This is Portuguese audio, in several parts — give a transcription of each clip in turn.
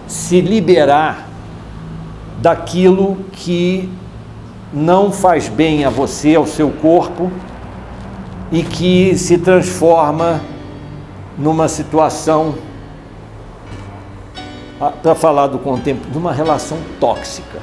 se liberar daquilo que não faz bem a você, ao seu corpo, e que se transforma numa situação, para falar do contempo, de uma relação tóxica.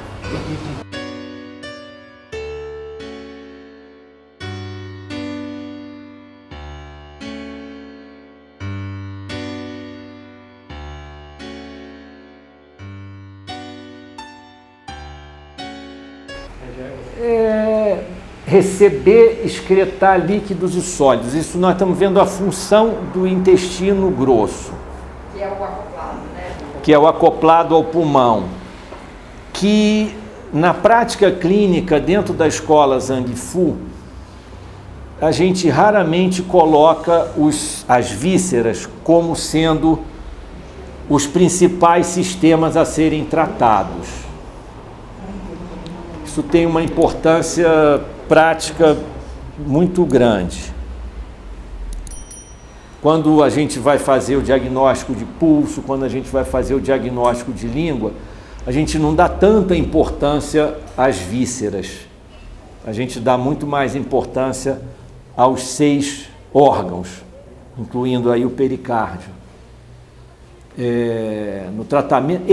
Receber, excretar líquidos e sólidos. Isso nós estamos vendo a função do intestino grosso. Que é o acoplado, né? Que é o acoplado ao pulmão. Que na prática clínica, dentro da escola Zhang Fu, a gente raramente coloca as vísceras como sendo os principais sistemas a serem tratados. Isso tem uma importância prática muito grande. Quando a gente vai fazer o diagnóstico de pulso, quando a gente vai fazer o diagnóstico de língua, a gente não dá tanta importância às vísceras. A gente dá muito mais importância aos 6 órgãos, incluindo aí o pericárdio. No tratamento,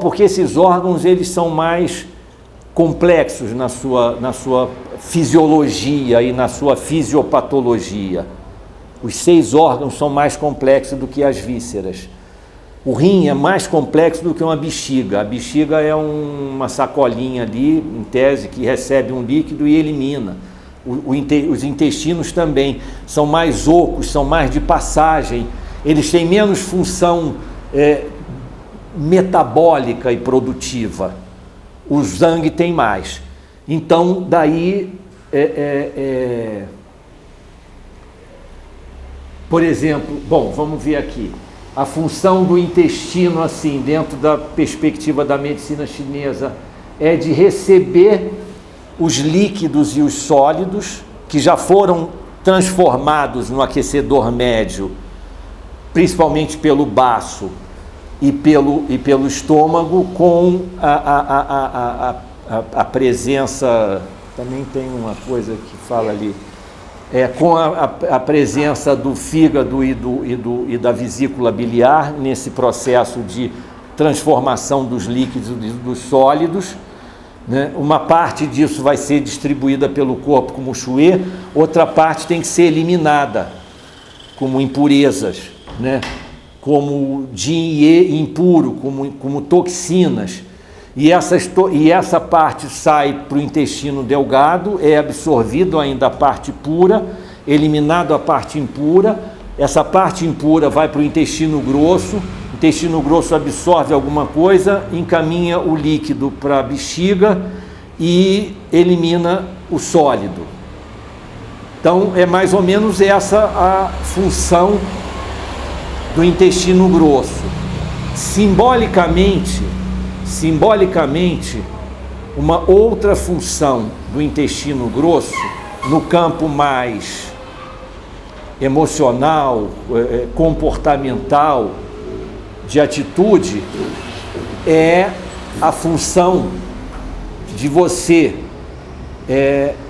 porque esses órgãos eles são mais complexos na sua fisiologia e na sua fisiopatologia. Os 6 órgãos são mais complexos do que as vísceras. O rim é mais complexo do que uma bexiga. A bexiga é uma sacolinha ali, em tese, que recebe um líquido e elimina. Os intestinos também são mais ocos, são mais de passagem. Eles têm menos função metabólica e produtiva. O Zhang tem mais. Então, daí, por exemplo, bom, vamos ver aqui. A função do intestino, assim, dentro da perspectiva da medicina chinesa, é de receber os líquidos e os sólidos que já foram transformados no aquecedor médio, principalmente pelo baço e pelo estômago, com a presença, também tem uma coisa que fala ali, com a presença do fígado e da vesícula biliar nesse processo de transformação dos líquidos e dos sólidos, né? Uma parte disso vai ser distribuída pelo corpo como chuê, outra parte tem que ser eliminada como impurezas, né? Como Jin-Ye impuro, como toxinas. E essa parte sai para o intestino delgado, é absorvido ainda a parte pura, eliminado a parte impura. Essa parte impura vai para o intestino grosso absorve alguma coisa, encaminha o líquido para a bexiga e elimina o sólido. Então, é mais ou menos essa a função do intestino grosso. Simbolicamente, uma outra função do intestino grosso, no campo mais emocional, comportamental, de atitude, é a função de você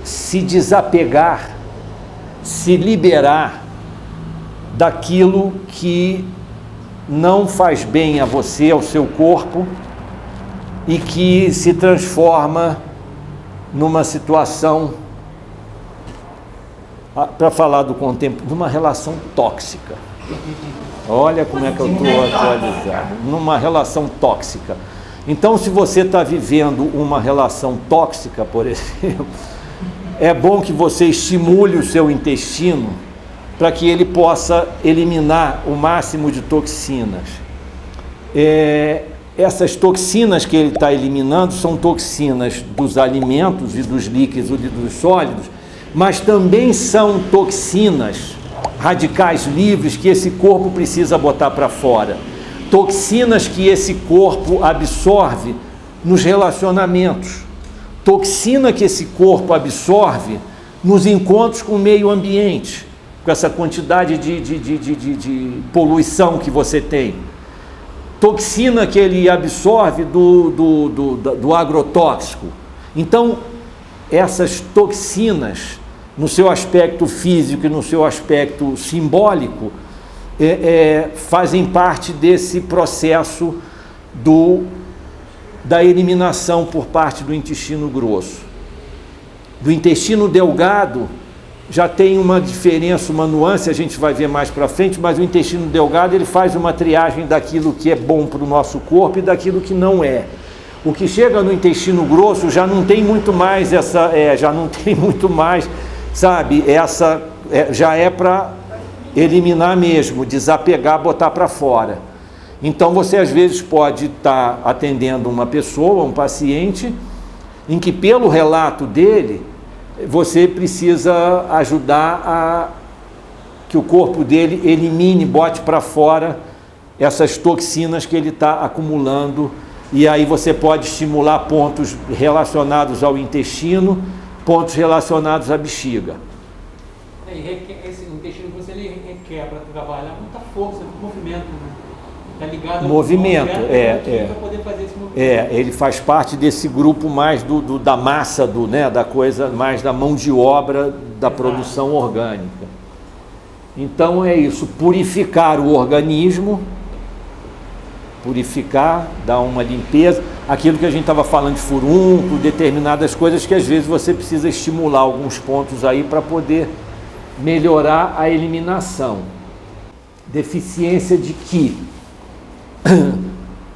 se desapegar, se liberar daquilo que não faz bem a você, ao seu corpo, e que se transforma numa situação, para falar do contempo, numa relação tóxica. Olha como é que eu estou atualizado. Numa relação tóxica. Então, se você está vivendo uma relação tóxica, por exemplo, é bom que você estimule o seu intestino para que ele possa eliminar o máximo de toxinas. Essas toxinas que ele está eliminando são toxinas dos alimentos e dos líquidos e dos sólidos, mas também são toxinas, radicais livres, que esse corpo precisa botar para fora. Toxinas que esse corpo absorve nos relacionamentos. Toxina que esse corpo absorve nos encontros com o meio ambiente, com essa quantidade de poluição que você tem. toxina que ele absorve do agrotóxico. Então, essas toxinas, no seu aspecto físico e no seu aspecto simbólico, fazem parte desse processo da eliminação por parte do intestino grosso. Do intestino delgado, já tem uma diferença, uma nuance, a gente vai ver mais para frente, mas o intestino delgado ele faz uma triagem daquilo que é bom para o nosso corpo e daquilo que não é. O que chega no intestino grosso já não tem muito mais já é para eliminar mesmo, desapegar, botar para fora. Então você às vezes pode estar atendendo uma pessoa, um paciente, em que pelo relato dele, você precisa ajudar a que o corpo dele elimine, bote para fora essas toxinas que ele está acumulando, e aí você pode estimular pontos relacionados ao intestino, pontos relacionados à bexiga. Esse intestino grosso ele requer para trabalhar muita força, muito movimento, né? Está ligado ao movimento, para poder fazer esse movimento. Ele faz parte desse grupo mais da massa, da coisa, mais da mão de obra da produção orgânica. Então é isso, purificar o organismo, dar uma limpeza, aquilo que a gente estava falando de furúnculo, determinadas coisas que às vezes você precisa estimular alguns pontos aí para poder melhorar a eliminação. Deficiência de Qi.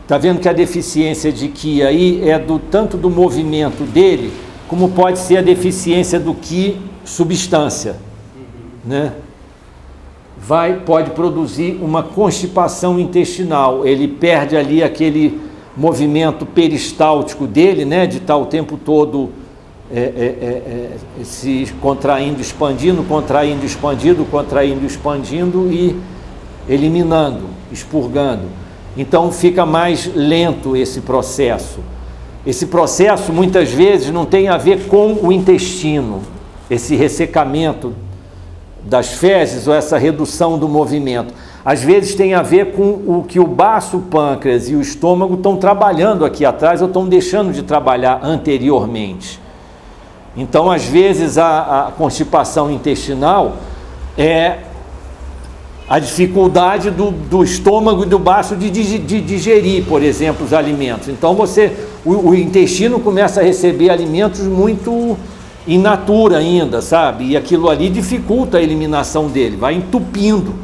Está vendo que a deficiência de Qi aí é tanto do movimento dele, como pode ser a deficiência do Qi substância, né? Pode produzir uma constipação intestinal, ele perde ali aquele movimento peristáltico dele, né? De estar o tempo todo se contraindo, expandindo, contraindo, expandindo e eliminando, expurgando. Então fica mais lento esse processo. Esse processo muitas vezes não tem a ver com o intestino, esse ressecamento das fezes ou essa redução do movimento. Às vezes tem a ver com o que o baço, o pâncreas e o estômago estão trabalhando aqui atrás ou estão deixando de trabalhar anteriormente. Então, às vezes, a constipação intestinal é a dificuldade do estômago e do baço de digerir, por exemplo, os alimentos. Então, o intestino começa a receber alimentos muito in natura ainda, sabe? E aquilo ali dificulta a eliminação dele, vai entupindo.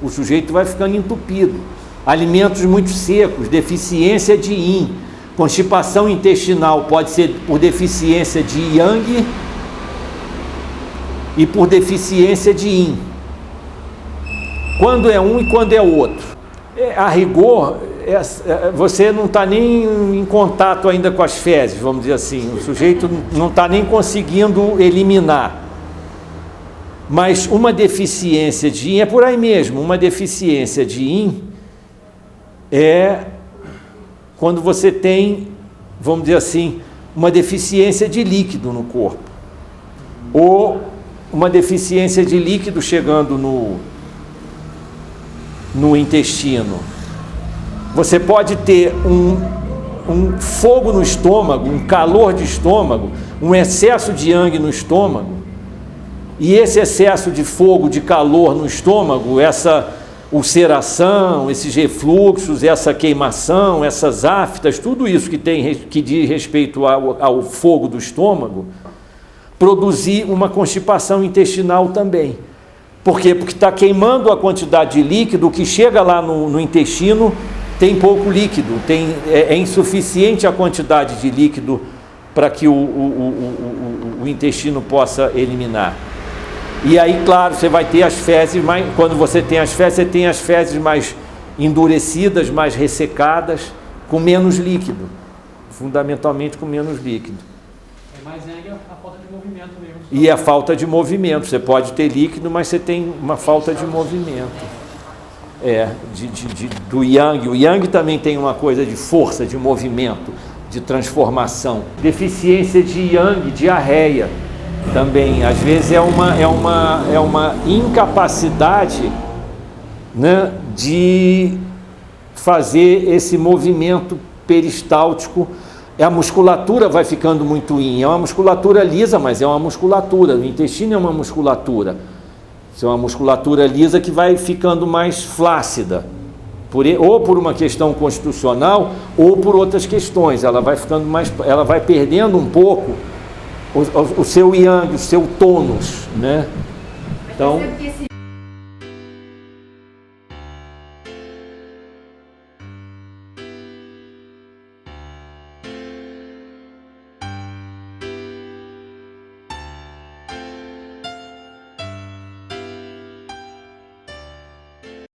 O sujeito vai ficando entupido. Alimentos muito secos, deficiência de Yin. Constipação intestinal pode ser por deficiência de Yang e por deficiência de Yin. Quando é um e quando é outro. A rigor, você não está nem em contato ainda com as fezes, vamos dizer assim. O sujeito não está nem conseguindo eliminar. Mas uma deficiência de Yin, é por aí mesmo, uma deficiência de Yin é quando você tem, vamos dizer assim, uma deficiência de líquido no corpo. Ou uma deficiência de líquido chegando no intestino. Você pode ter um fogo no estômago, um calor de estômago, um excesso de Yang no estômago, e esse excesso de fogo, de calor no estômago, essa ulceração, esses refluxos, essa queimação, essas aftas, tudo isso que diz respeito ao fogo do estômago, produzir uma constipação intestinal também. Por quê? Porque está queimando a quantidade de líquido, que chega lá no intestino, tem pouco líquido, é insuficiente a quantidade de líquido para que o intestino possa eliminar. E aí, claro, você vai ter as fezes, quando você tem as fezes, você tem as fezes mais endurecidas, mais ressecadas, com menos líquido, fundamentalmente com menos líquido. Mas é a falta de movimento mesmo. E a falta de movimento, você pode ter líquido, mas você tem uma falta de movimento. Do Yang. O Yang também tem uma coisa de força, de movimento, de transformação. Deficiência de Yang, diarreia. Também, às vezes é uma incapacidade, né, de fazer esse movimento peristáltico. A musculatura vai ficando muito yin. É uma musculatura lisa, mas é uma musculatura. O intestino é uma musculatura. É uma musculatura lisa que vai ficando mais flácida. Ou por uma questão constitucional, ou por outras questões. Ela vai ficando mais, ela vai perdendo um pouco o seu yang, o seu tônus, né? Então,